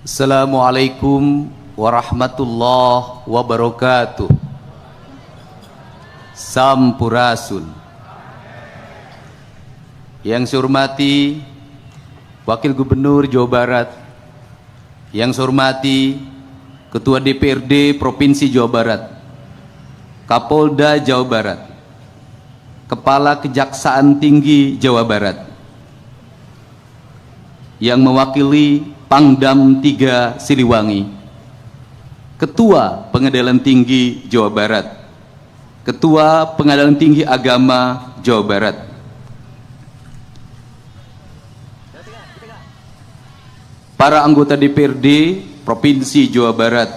Assalamualaikum warahmatullahi wabarakatuh. Sampurasun. Yang saya hormati Wakil Gubernur Jawa Barat, yang saya hormati Ketua DPRD Provinsi Jawa Barat, Kapolda Jawa Barat, Kepala Kejaksaan Tinggi Jawa Barat, yang mewakili Pangdam 3 Siliwangi, Ketua Pengadilan Tinggi Jawa Barat, Ketua Pengadilan Tinggi Agama Jawa Barat, para anggota DPRD Provinsi Jawa Barat,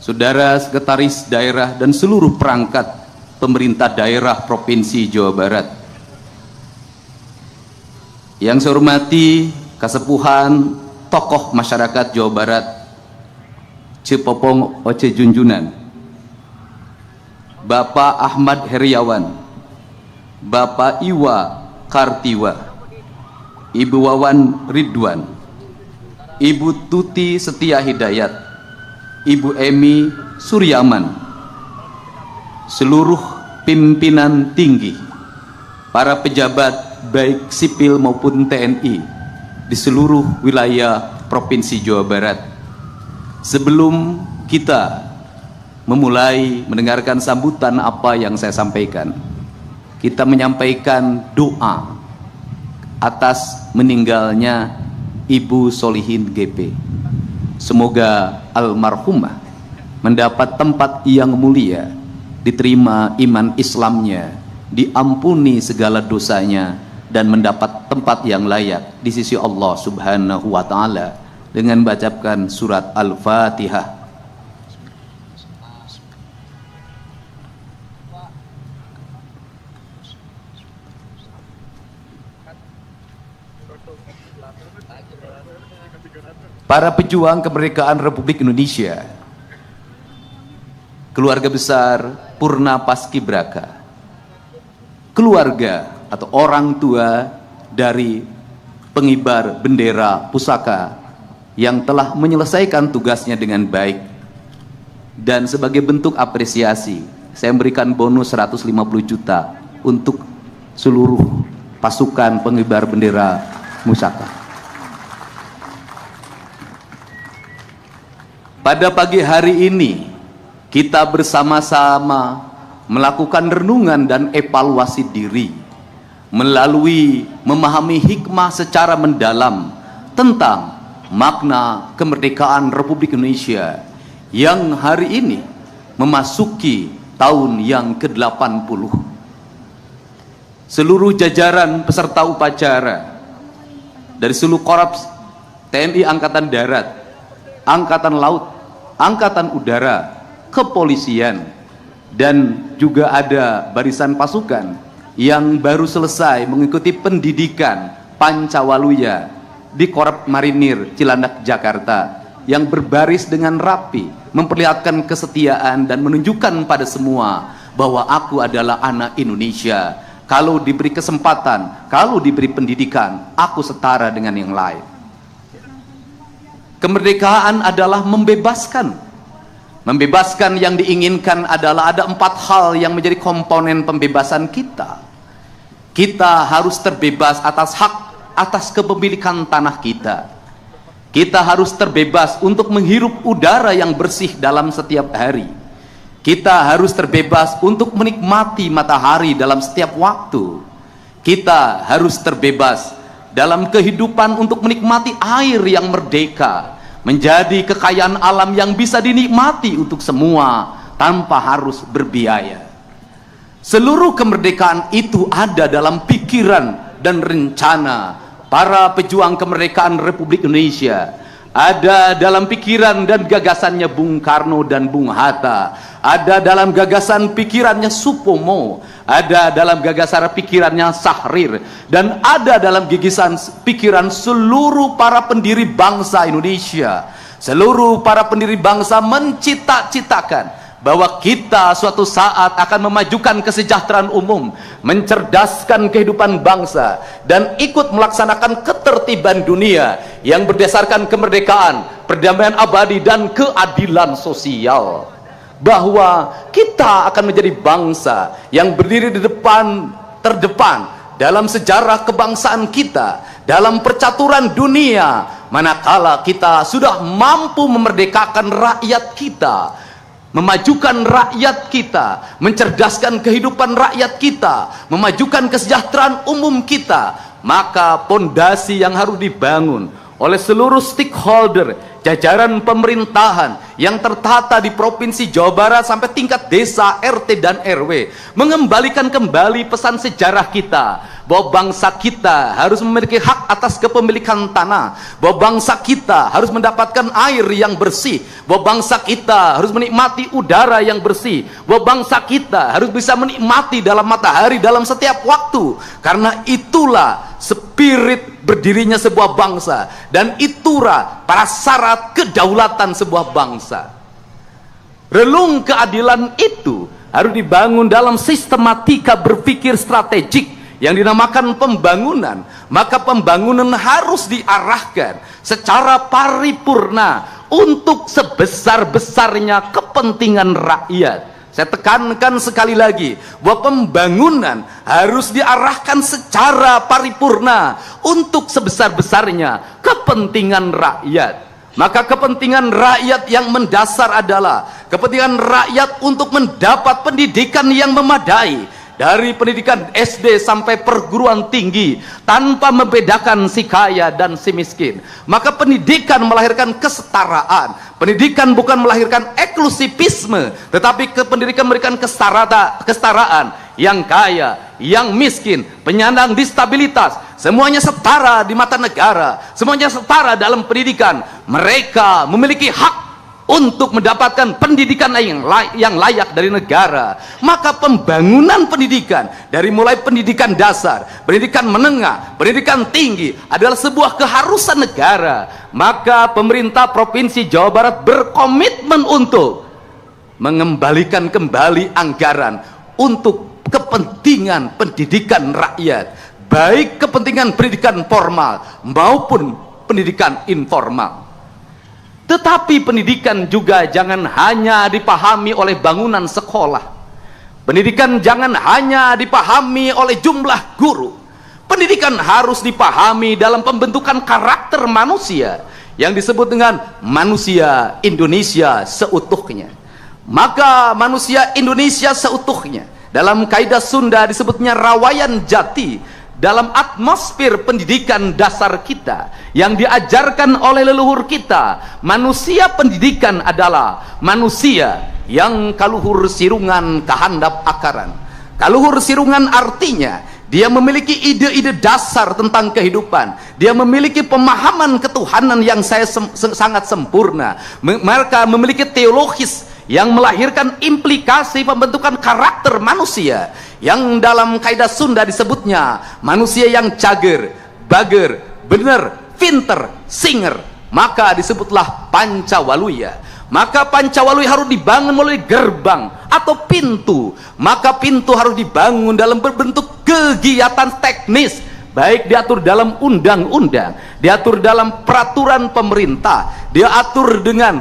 saudara sekretaris daerah dan seluruh perangkat pemerintah daerah Provinsi Jawa Barat. Yang saya hormati kasepuhan tokoh masyarakat Jawa Barat, Cepopong Oce Junjunan, Bapak Ahmad Heriawan, Bapak Iwa Kartiwa, Ibu Wawan Ridwan, Ibu Tuti Setia Hidayat, Ibu Emi Suryaman, seluruh pimpinan tinggi, para pejabat baik sipil maupun TNI di seluruh wilayah Provinsi Jawa Barat. Sebelum kita memulai mendengarkan sambutan apa yang saya sampaikan, kita menyampaikan doa atas meninggalnya Ibu Solihin GP. Semoga almarhumah mendapat tempat yang mulia, diterima iman Islamnya, diampuni segala dosanya, dan mendapat tempat yang layak di sisi Allah Subhanahu wa Ta'ala dengan bacakan surat Al-Fatihah. Para pejuang kemerdekaan Republik Indonesia, keluarga besar Purna Paskibraka, keluarga atau orang tua dari pengibar bendera pusaka yang telah menyelesaikan tugasnya dengan baik, dan sebagai bentuk apresiasi saya memberikan bonus 150 juta untuk seluruh pasukan pengibar bendera pusaka. Pada pagi hari ini kita bersama-sama melakukan renungan dan evaluasi diri melalui memahami hikmah secara mendalam tentang makna kemerdekaan Republik Indonesia yang hari ini memasuki tahun yang ke-80. Seluruh jajaran peserta upacara dari seluruh korps TNI Angkatan Darat, Angkatan Laut, Angkatan Udara, Kepolisian, dan juga ada barisan pasukan yang baru selesai mengikuti pendidikan Pancawaluya di Korps Marinir Cilandak, Jakarta, yang berbaris dengan rapi, memperlihatkan kesetiaan dan menunjukkan pada semua bahwa aku adalah anak Indonesia. Kalau diberi kesempatan, kalau diberi pendidikan, aku setara dengan yang lain. Kemerdekaan adalah membebaskan. Membebaskan yang diinginkan adalah ada 4 hal yang menjadi komponen pembebasan kita. Kita harus terbebas atas hak, atas kepemilikan tanah kita. Kita harus terbebas untuk menghirup udara yang bersih dalam setiap hari. Kita harus terbebas untuk menikmati matahari dalam setiap waktu. Kita harus terbebas dalam kehidupan untuk menikmati air yang merdeka, menjadi kekayaan alam yang bisa dinikmati untuk semua tanpa harus berbiaya. Seluruh kemerdekaan itu ada dalam pikiran dan rencana para pejuang kemerdekaan Republik Indonesia. Ada dalam pikiran dan gagasannya Bung Karno dan Bung Hatta. Ada dalam gagasan pikirannya Supomo. Ada dalam gagasan pikirannya Syahrir. Dan ada dalam gagasan pikiran seluruh para pendiri bangsa Indonesia. Seluruh para pendiri bangsa mencita-citakan bahwa kita suatu saat akan memajukan kesejahteraan umum, mencerdaskan kehidupan bangsa, dan ikut melaksanakan ketertiban dunia yang berdasarkan kemerdekaan, perdamaian abadi, dan keadilan sosial. Bahwa kita akan menjadi bangsa yang berdiri di terdepan dalam sejarah kebangsaan kita, dalam percaturan dunia, manakala kita sudah mampu memerdekakan rakyat kita, memajukan rakyat kita, mencerdaskan kehidupan rakyat kita, memajukan kesejahteraan umum kita. Maka pondasi yang harus dibangun oleh seluruh stakeholder, jajaran pemerintahan yang tertata di Provinsi Jawa Barat sampai tingkat desa, RT dan RW, mengembalikan kembali pesan sejarah kita bahwa bangsa kita harus memiliki hak atas kepemilikan tanah, bahwa bangsa kita harus mendapatkan air yang bersih, bahwa bangsa kita harus menikmati udara yang bersih, bahwa bangsa kita harus bisa menikmati dalam matahari dalam setiap waktu. Karena itulah spirit berdirinya sebuah bangsa, dan itulah prasyarat kedaulatan sebuah bangsa. Relung keadilan itu harus dibangun dalam sistematika berpikir strategik yang dinamakan pembangunan. Maka pembangunan harus diarahkan secara paripurna untuk sebesar-besarnya kepentingan rakyat. Saya tekankan sekali lagi bahwa pembangunan harus diarahkan secara paripurna untuk sebesar-besarnya kepentingan rakyat. Maka kepentingan rakyat yang mendasar adalah kepentingan rakyat untuk mendapat pendidikan yang memadai, dari pendidikan SD sampai perguruan tinggi, tanpa membedakan si kaya dan si miskin. Maka pendidikan melahirkan kesetaraan. Pendidikan bukan melahirkan eksklusivisme, tetapi pendidikan memberikan kesetaraan. Yang kaya, yang miskin, penyandang disabilitas, semuanya setara di mata negara, semuanya setara dalam pendidikan. Mereka memiliki hak untuk mendapatkan pendidikan yang layak dari negara. Maka pembangunan pendidikan, dari mulai pendidikan dasar, pendidikan menengah, pendidikan tinggi, adalah sebuah keharusan negara. Maka pemerintah Provinsi Jawa Barat berkomitmen untuk mengembalikan kembali anggaran untuk kepentingan pendidikan rakyat, baik kepentingan pendidikan formal maupun pendidikan informal. Tetapi pendidikan juga jangan hanya dipahami oleh bangunan sekolah. Pendidikan jangan hanya dipahami oleh jumlah guru. Pendidikan harus dipahami dalam pembentukan karakter manusia yang disebut dengan manusia Indonesia seutuhnya. Maka manusia Indonesia seutuhnya dalam kaidah Sunda disebutnya rawayan jati. Dalam atmosfer pendidikan dasar kita yang diajarkan oleh leluhur kita, manusia pendidikan adalah manusia yang kaluhur sirungan kahandap akaran. Kaluhur sirungan artinya dia memiliki ide-ide dasar tentang kehidupan, dia memiliki pemahaman ketuhanan yang sangat sempurna. Mereka memiliki teologis yang melahirkan implikasi pembentukan karakter manusia yang dalam kaidah Sunda disebutnya manusia yang cager, bager, bener, pinter, singer. Maka disebutlah Pancawaluya. Maka Pancawaluya harus dibangun melalui gerbang atau pintu. Maka pintu harus dibangun dalam berbentuk kegiatan teknis, baik diatur dalam undang-undang, diatur dalam peraturan pemerintah, diatur dengan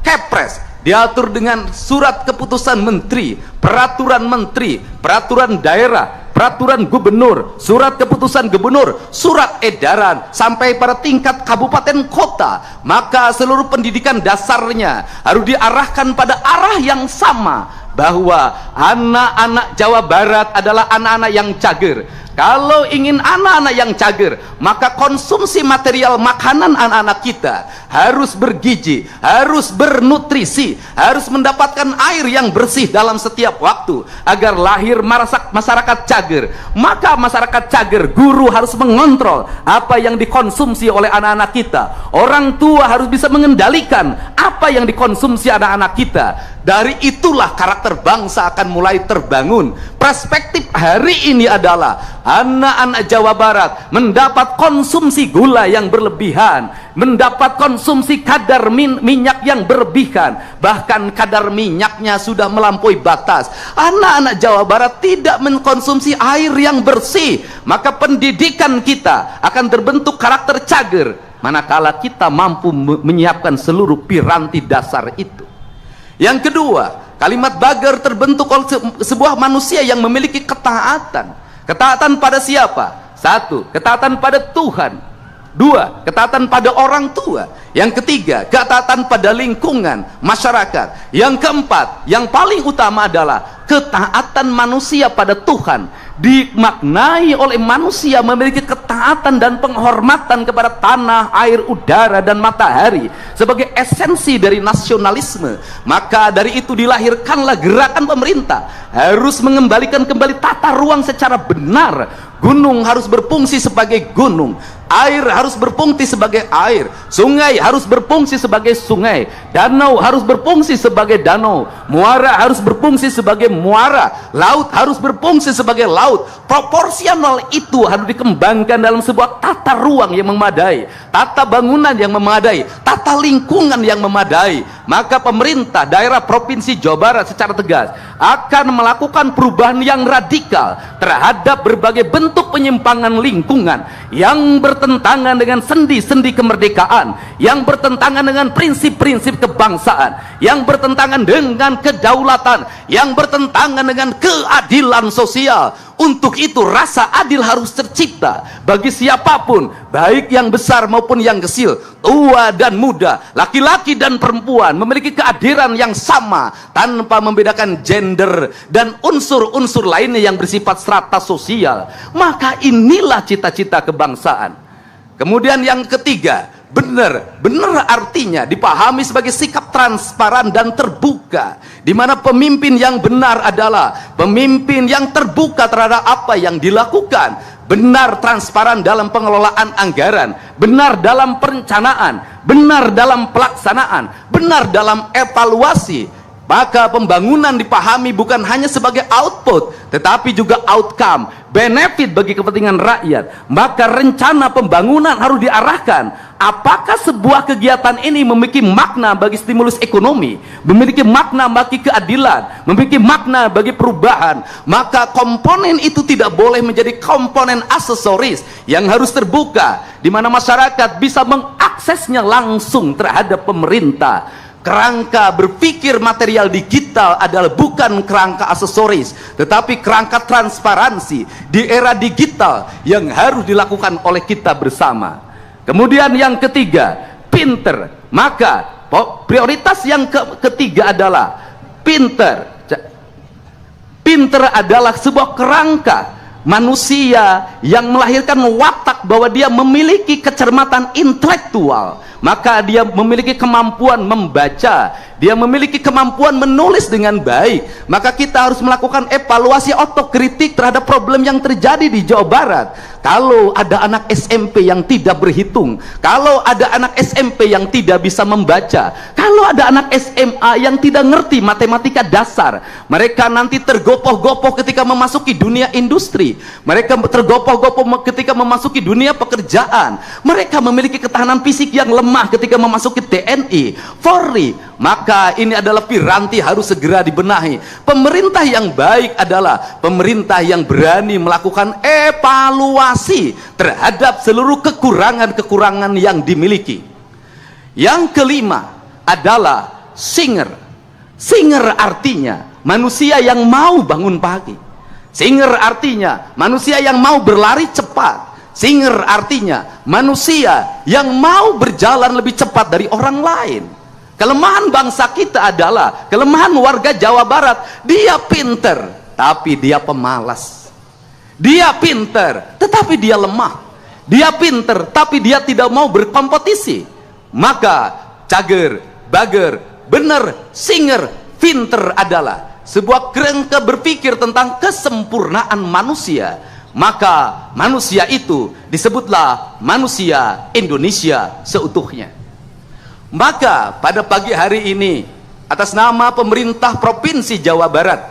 Kepres, diatur dengan surat keputusan menteri, peraturan daerah, peraturan gubernur, surat keputusan gubernur, surat edaran, sampai pada tingkat kabupaten kota. Maka seluruh pendidikan dasarnya harus diarahkan pada arah yang sama, bahwa anak-anak Jawa Barat adalah anak-anak yang cager. Kalau ingin anak-anak yang cager, maka konsumsi material makanan anak-anak kita harus bergizi, harus bernutrisi, harus mendapatkan air yang bersih dalam setiap waktu agar lahir masyarakat cager. Maka masyarakat cager, guru harus mengontrol apa yang dikonsumsi oleh anak-anak kita. Orang tua harus bisa mengendalikan apa yang dikonsumsi anak-anak kita. Dari itulah karakter bangsa akan mulai terbangun. Perspektif hari ini adalah anak-anak Jawa Barat mendapat konsumsi gula yang berlebihan, mendapat konsumsi kadar minyak yang berlebihan, bahkan kadar minyaknya sudah melampaui batas. Anak-anak Jawa Barat tidak mengkonsumsi air yang bersih, maka pendidikan kita akan terbentuk karakter cager manakala kita mampu menyiapkan seluruh piranti dasar itu. Yang kedua, kalimat bager terbentuk oleh sebuah manusia yang memiliki ketaatan. Ketaatan pada siapa? Satu, ketaatan pada Tuhan. Dua, ketaatan pada orang tua. Yang ketiga, ketaatan pada lingkungan, masyarakat. Yang keempat, yang paling utama adalah ketaatan manusia pada Tuhan. Dimaknai oleh manusia memiliki ketaatan dan penghormatan kepada tanah, air, udara, dan matahari sebagai esensi dari nasionalisme. Maka dari itu dilahirkanlah gerakan pemerintah harus mengembalikan kembali tata ruang secara benar. Gunung harus berfungsi sebagai gunung, air harus berfungsi sebagai air, sungai harus berfungsi sebagai sungai, danau harus berfungsi sebagai danau, muara harus berfungsi sebagai muara, laut harus berfungsi sebagai laut. Proporsional itu harus dikembangkan dalam sebuah tata ruang yang memadai, tata bangunan yang memadai, tata lingkungan yang memadai. Maka pemerintah daerah Provinsi Jawa Barat secara tegas akan melakukan perubahan yang radikal terhadap berbagai bentuk penyimpangan lingkungan yang bertentangan dengan sendi-sendi kemerdekaan, yang bertentangan dengan prinsip-prinsip kebangsaan, yang bertentangan dengan kedaulatan, yang bertentangan dengan keadilan sosial. Untuk itu rasa adil harus tercipta bagi siapapun, baik yang besar maupun yang kecil, tua dan muda, laki-laki dan perempuan, memiliki kehadiran yang sama tanpa membedakan gender dan unsur-unsur lainnya yang bersifat strata sosial. Maka inilah cita-cita kebangsaan. Kemudian yang ketiga, benar artinya dipahami sebagai sikap transparan dan terbuka, di mana pemimpin yang benar adalah pemimpin yang terbuka terhadap apa yang dilakukan, benar transparan dalam pengelolaan anggaran, benar dalam perencanaan, benar dalam pelaksanaan, benar dalam evaluasi. Maka pembangunan dipahami bukan hanya sebagai output, tetapi juga outcome, benefit bagi kepentingan rakyat. Maka rencana pembangunan harus diarahkan, apakah sebuah kegiatan ini memiliki makna bagi stimulus ekonomi, memiliki makna bagi keadilan, memiliki makna bagi perubahan. Maka komponen itu tidak boleh menjadi komponen aksesoris yang harus terbuka, di mana masyarakat bisa mengaksesnya langsung terhadap pemerintah. Kerangka berpikir material digital adalah bukan kerangka aksesoris, tetapi kerangka transparansi di era digital yang harus dilakukan oleh kita bersama. Kemudian yang ketiga, pinter. Maka prioritas yang ketiga adalah pinter. Pinter adalah sebuah kerangka manusia yang melahirkan watak bahwa dia memiliki kecermatan intelektual. Maka dia memiliki kemampuan membaca, dia memiliki kemampuan menulis dengan baik. Maka kita harus melakukan evaluasi otokritik terhadap problem yang terjadi di Jawa Barat. Kalau ada anak SMP yang tidak berhitung, kalau ada anak SMP yang tidak bisa membaca, kalau ada anak SMA yang tidak ngerti matematika dasar, mereka nanti tergopoh-gopoh ketika memasuki dunia industri, mereka tergopoh-gopoh ketika memasuki dunia pekerjaan, mereka memiliki ketahanan fisik yang lemah ketika memasuki TNI, Polri. Maka ini adalah piranti harus segera dibenahi. Pemerintah yang baik adalah pemerintah yang berani melakukan evaluasi terhadap seluruh kekurangan-kekurangan yang dimiliki. Yang kelima adalah singer. Singer artinya manusia yang mau bangun pagi. Singer artinya manusia yang mau berlari cepat. Singer artinya manusia yang mau berjalan lebih cepat dari orang lain. Kelemahan bangsa kita adalah, kelemahan warga Jawa Barat, dia pinter tapi dia pemalas. Dia pinter tetapi dia lemah. Dia pinter tapi dia tidak mau berkompetisi. Maka cager, bager, bener, singer, pinter adalah sebuah kerangka berpikir tentang kesempurnaan manusia. Maka manusia itu disebutlah manusia Indonesia seutuhnya. Maka pada pagi hari ini, atas nama pemerintah Provinsi Jawa Barat,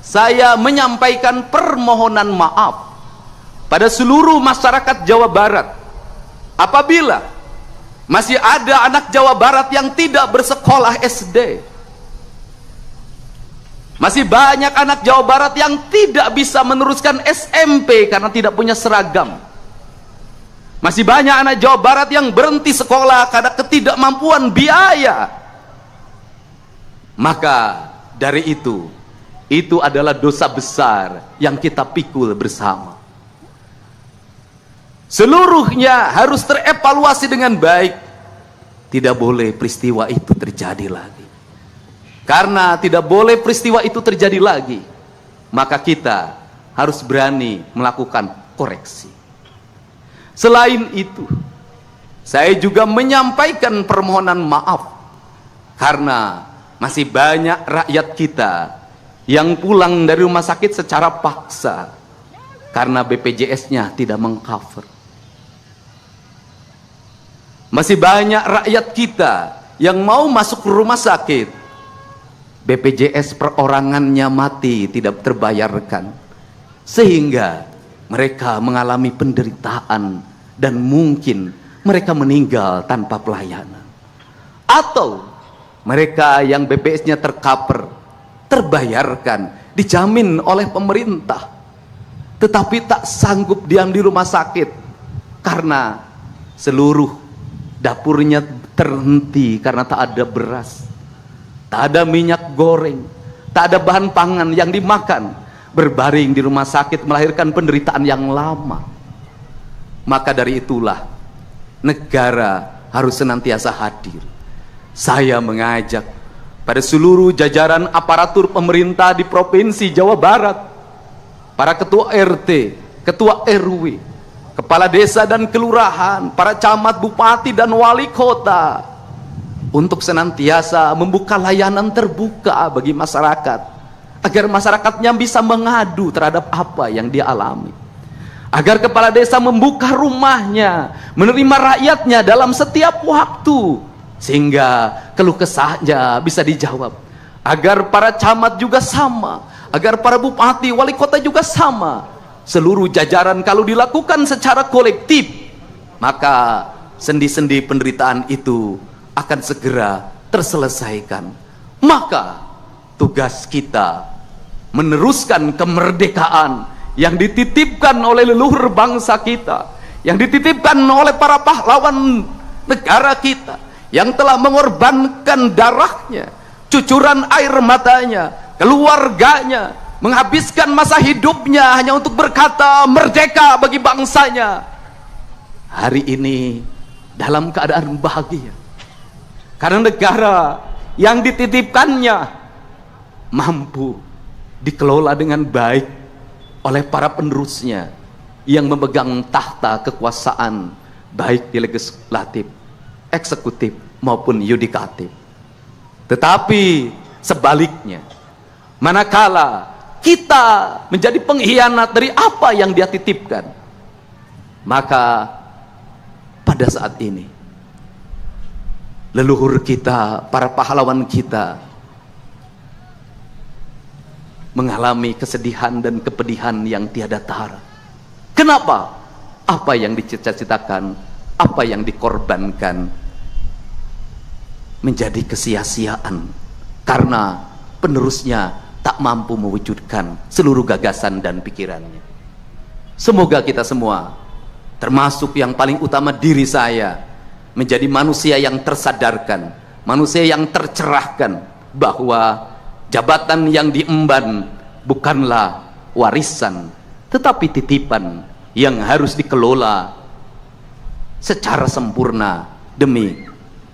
saya menyampaikan permohonan maaf pada seluruh masyarakat Jawa Barat apabila masih ada anak Jawa Barat yang tidak bersekolah SD. Masih banyak anak Jawa Barat yang tidak bisa meneruskan SMP karena tidak punya seragam. Masih banyak anak Jawa Barat yang berhenti sekolah karena ketidakmampuan biaya. Maka dari itu adalah dosa besar yang kita pikul bersama. Seluruhnya harus terevaluasi dengan baik. Tidak boleh peristiwa itu terjadi lagi. Karena tidak boleh peristiwa itu terjadi lagi, maka kita harus berani melakukan koreksi. Selain itu, saya juga menyampaikan permohonan maaf karena masih banyak rakyat kita yang pulang dari rumah sakit secara paksa karena BPJS-nya tidak mengcover. Masih banyak rakyat kita yang mau masuk ke rumah sakit, BPJS perorangannya mati, tidak terbayarkan, sehingga mereka mengalami penderitaan dan mungkin mereka meninggal tanpa pelayanan. Atau mereka yang BPJS-nya tercover, terbayarkan, dijamin oleh pemerintah, tetapi tak sanggup diam di rumah sakit karena seluruh dapurnya terhenti karena tak ada beras, tak ada minyak goreng, tak ada bahan pangan yang dimakan, berbaring di rumah sakit melahirkan penderitaan yang lama. Maka dari itulah negara harus senantiasa hadir. Saya mengajak pada seluruh jajaran aparatur pemerintah di Provinsi Jawa Barat, para ketua RT, ketua RW, kepala desa dan kelurahan, para camat, bupati dan wali kota, untuk senantiasa membuka layanan terbuka bagi masyarakat, agar masyarakatnya bisa mengadu terhadap apa yang dia alami, agar kepala desa membuka rumahnya, menerima rakyatnya dalam setiap waktu, sehingga keluh kesahnya bisa dijawab, agar para camat juga sama, agar para bupati, wali kota juga sama. Seluruh jajaran kalau dilakukan secara kolektif, maka sendi-sendi penderitaan itu akan segera terselesaikan. Maka tugas kita meneruskan kemerdekaan yang dititipkan oleh leluhur bangsa kita, yang dititipkan oleh para pahlawan negara kita, yang telah mengorbankan darahnya, cucuran air matanya, keluarganya, menghabiskan masa hidupnya hanya untuk berkata merdeka bagi bangsanya. Hari ini dalam keadaan bahagia karena negara yang dititipkannya mampu dikelola dengan baik oleh para penerusnya yang memegang tahta kekuasaan, baik di legislatif, eksekutif maupun yudikatif. Tetapi sebaliknya, manakala kita menjadi pengkhianat dari apa yang dia titipkan, maka pada saat ini leluhur kita, para pahlawan kita mengalami kesedihan dan kepedihan yang tiada tara. Kenapa? Apa yang dicita-citakan, apa yang dikorbankan menjadi kesia-siaan karena penerusnya tak mampu mewujudkan seluruh gagasan dan pikirannya. Semoga kita semua, termasuk yang paling utama diri saya, menjadi manusia yang tersadarkan, manusia yang tercerahkan bahwa jabatan yang diemban bukanlah warisan, tetapi titipan yang harus dikelola secara sempurna demi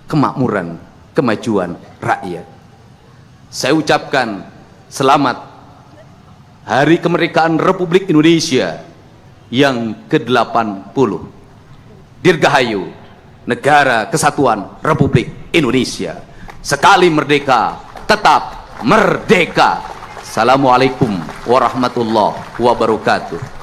kemakmuran, kemajuan rakyat. Saya ucapkan selamat Hari Kemerdekaan Republik Indonesia yang ke-80. Dirgahayu Negara Kesatuan Republik Indonesia. Sekali merdeka, tetap merdeka. Assalamualaikum warahmatullahi wabarakatuh.